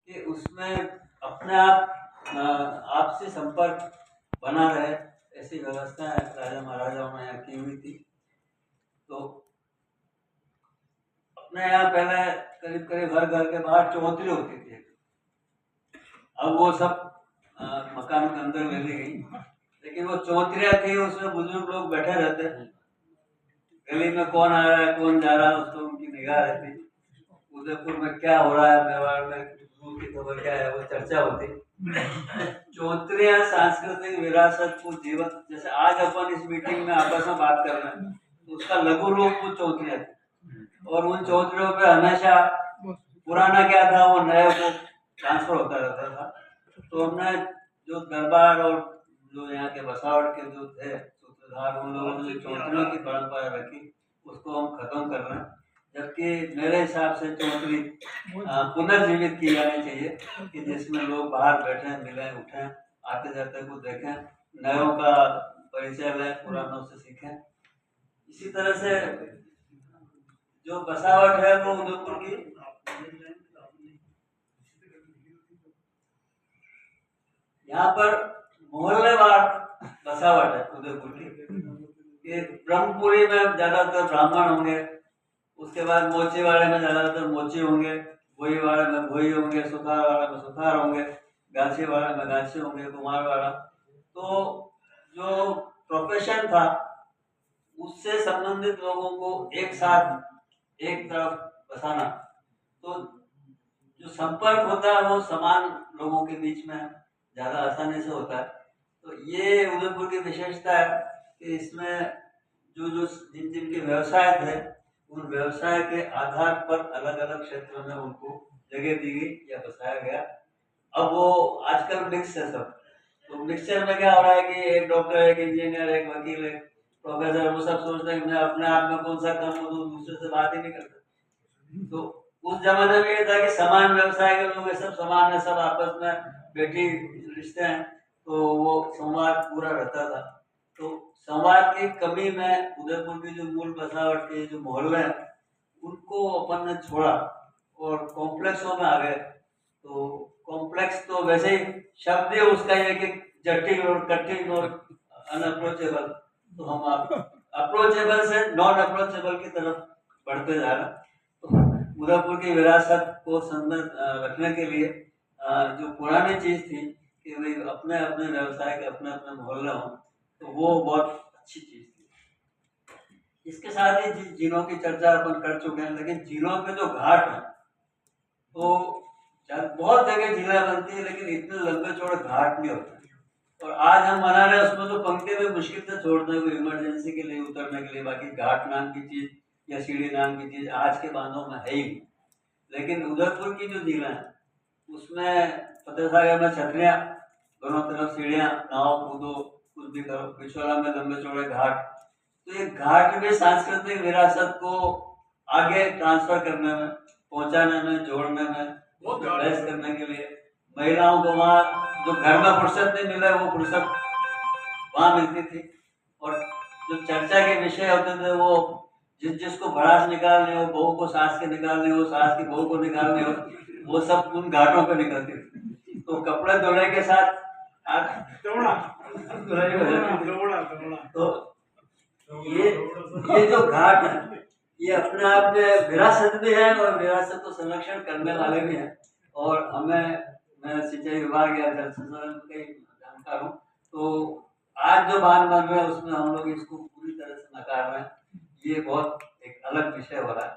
कि उसमें अपने आप आपसी संपर्क बना रहे, ऐसी व्यवस्था राजा महाराजाओं ने यहाँ की हुई थी। तो अपने यहाँ पहले करीब करीब हर घर के बाहर चौधरी होती थी। अब वो सब मकान के अंदर ले ली गई, लेकिन वो चौधरियाँ थी, उसमें बुजुर्ग लोग बैठे रहते, गली में कौन आ रहा है कौन जा रहा है उसको उनकी निगाह रहती। उदयपुर में क्या हो रहा है, मेवाड़ में दूर की खबर क्या है, वो चर्चा होती। चौधरियाँ सांस्कृतिक विरासत को जीवन, जैसे आज अपन इस मीटिंग में आपस में बात कर रहे हैं, तो उसका लघु रूप वो चौधरियाँ थी। और उन चौधरियों पे हमेशा पुराना क्या था वो नए को ट्रांसफर होता रहता था। तो हमने जो दरबार और जो यहाँ के बसावट के जो थे सूत्रधार, उन लोगों ने जो चौधरियों की परंपरा रखी उसको हम खत्म कर रहे हैं। जबकि मेरे हिसाब से चौधरी पुनर्जीवित की जानी चाहिए, कि जिसमें लोग बाहर बैठे मिलें उठें, आते जाते को देखें, नयों का परिचय लें, पुरानों से सीखें। इसी तरह से जो बसावट है वो उदयपुर की यहाँ पर मोहल्लेवार बसावट है उदयपुर की। ब्रह्मपुरी में ज्यादातर ब्राह्मण होंगे, उसके बाद मोचीवाड़े में ज्यादातर मोची होंगे, भोईवाड़े में भोई होंगे, सुथारवाड़ा में सुथार होंगे, गाछीवाड़ा में गाछी होंगे, कुमारवाड़ा। तो जो प्रोफेशन था उससे संबंधित लोगों को एक साथ एक तरफ बसाना, तो जो संपर्क होता है वो समान लोगों के बीच में ज्यादा आसानी से होता है। तो ये उदयपुर की विशेषता है कि इसमें जो जो जिनके व्यवसाय थे उन व्यवसाय के आधार पर अलग अलग क्षेत्रों में उनको जगह दी गई या बसाया गया। अब वो आजकल मिक्स है सब, तो मिक्सचर में क्या हो रहा है कि एक डॉक्टर, एक इंजीनियर, एक वकील, एक प्रोफेसर, वो सब सोचते हैं कि मैं अपने आप में कौन सा कम हूँ, तो दूसरे से बात ही नहीं करता। तो उस जमाने में ये था कि समान व्यवसाय के लोग सब समान है, सब आपस में बेटी रिश्ते हैं, तो वो संवाद पूरा रहता था। तो संवाद की कमी में उदयपुर की जो मूल बसावट के जो मोहल्ले हैं उनको अपन ने छोड़ा और कॉम्प्लेक्सों में आ गए। तो कॉम्प्लेक्स तो वैसे ही शब्द ही उसका ये कि जटिल और कठिन और अनअप्रोचेबल, तो हम अप्रोचेबल से नॉन अप्रोचेबल की तरफ बढ़ते जा रहे। तो उदयपुर की विरासत को संबंध रखने के लिए जो पुरानी चीज थी कि भाई अपने अपने व्यवसाय के अपने अपने मोहल्ले हों, तो वो बहुत अच्छी चीज थी। इसके साथ ही झीलों की चर्चा अपन कर चुके हैं, लेकिन झीलों के जो घाट हैं तो बहुत जगह झीलें बनती है लेकिन इतने लंबे चौड़े घाट नहीं होते। और आज हम बना रहे हैं उसमें तो पंक्ति में मुश्किल से छोड़ते हैं, कोई इमरजेंसी के लिए उतरने के लिए, बाकी घाट नाम की चीज या सीढ़ी नाम की चीज आज के बांधों में है ही। लेकिन उदयपुर की जो झीलें हैं उसमें फतेह सागर में छतरियां, दोनों तरफ सीढ़ियां, नाव कूदो, कुछ भी करो, पिछवाड़ा में लंबे चौड़े घाट। तो ये घाट भी सांस्कृतिक विरासत को आगे ट्रांसफर करने में, पहुंचाने में, जोड़ने में, बहस करने के लिए महिलाओं को वहाँ जो घर में फुर्सत नहीं मिला वो फुर्सत वहाँ मिलती थी। और जो चर्चा के विषय होते थे वो जिसको भड़ास निकालनी हो, बहू को सास के निकालनी हो, सास की बहू को निकालनी हो, वो सब उन घाटों पे निकलती थी। तो कपड़े धोने के साथ तो ये जो घाट है ये अपने आप में विरासत भी है और विरासत को संरक्षण करने वाले भी हैं। और मैं सिंचाई विभाग या जल संसाधन का जानकार हूँ, तो आज जो बांध बन रहे हैं उसमें हम लोग इसको पूरी तरह से नकार रहे हैं। ये बहुत एक अलग विषय हो रहा है।